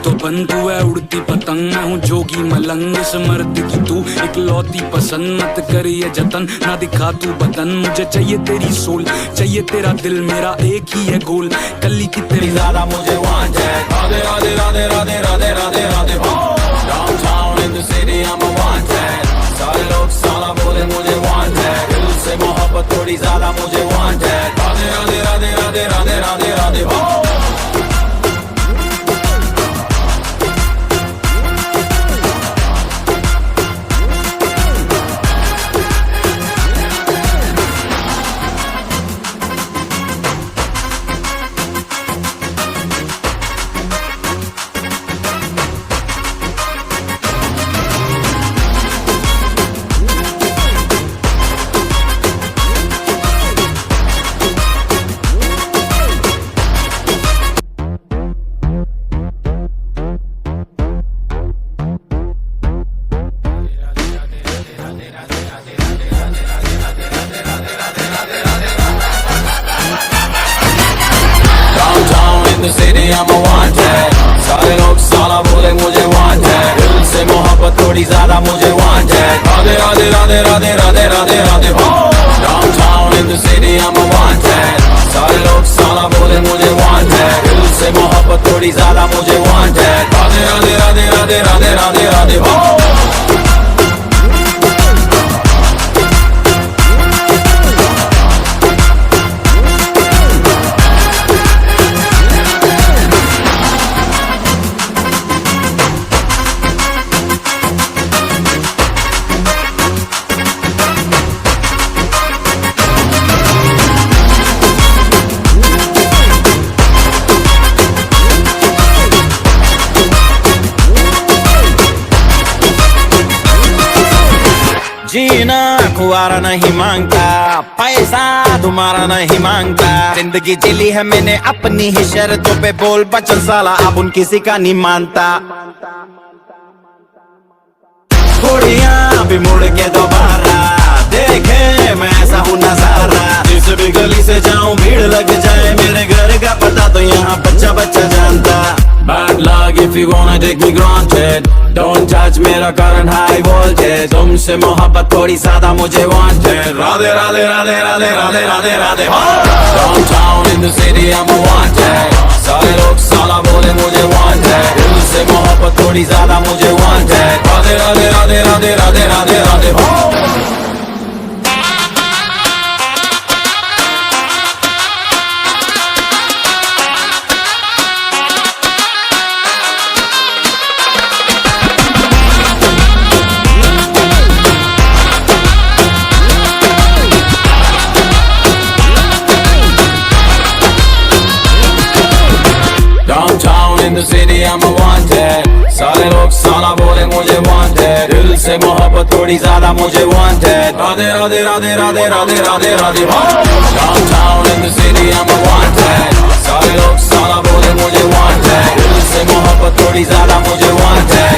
तो बन, तू है उड़ती पतंग, मैं हूँ जोगी मलंग। इस मर्द की तू इकलौती पसंद, मत कर ये जतन, ना दिखा तू बदन। मुझे चाहिए तेरी सोल, चाहिए तेरा दिल, मेरा एक ही है गोल, कली की तेरी ज्यादा मुझे वांट है। Radhe Radhe Radhe Radhe Radhe Radhe Radhe downtown in the city I'm a wanted। सारे लोग साला बोले मुझे वांट है, दिल से मोहब्बत थोड़ी ज्यादा मुझे वांट है। Radhe Radhe Radhe Radhe Radhe Radhe Radhe I'm a wanted। सारे लोग साला बोले मुझे वांट है, दिल से मोहब्बत थोड़ी ज्यादा मुझे वांट है। Radhe Radhe Radhe Radhe Radhe Radhe Radhe downtown in the city I'm a wanted। सारे लोग साला बोले मुझे वांट है, दिल से मोहब्बत थोड़ी ज्यादा मुझे वांट है। राधे राधे राधे राधे राधे राधे राधे जीना खुआरा नहीं मांगता, पैसा तुम्हारा नहीं मांगता। जिंदगी जिली है मैंने अपनी ही शर्तों पे, बोल बचन साला अब उन किसी का नहीं मानता। कुड़ियां भी मुड़ के दोबारा देखे मैं ऐसा हूँ नजारा। जिस भी गली से जाऊं भीड़ लग जाए, मेरे घर का पता तो यहाँ बच्चा बच्चा जानता। Bad luck if you wanna take me granted, don't touch मेरा current high voltage। तुमसे मोहब्बत थोड़ी ज्यादा मुझे wanted। Radhe Radhe Radhe Radhe Radhe Radhe Radhe Downtown in the city I'm a wanted। सारे लोग साला बोले मुझे wanted, दिल से मोहब्बत थोड़ी ज्यादा मुझे wanted। Radhe Radhe Radhe Radhe Radhe Radhe Radhe in the city I'm a wanted। सारे लोग साला बोले मुझे wanted, दिल से मोहब्बत थोड़ी ज्यादा मुझे wanted। Radhe Radhe Radhe Radhe Radhe Radhe Radhe Downtown in the city I'm a wanted। सारे लोग साला बोले मुझे wanted, दिल से मोहब्बत थोड़ी ज्यादा मुझे wanted।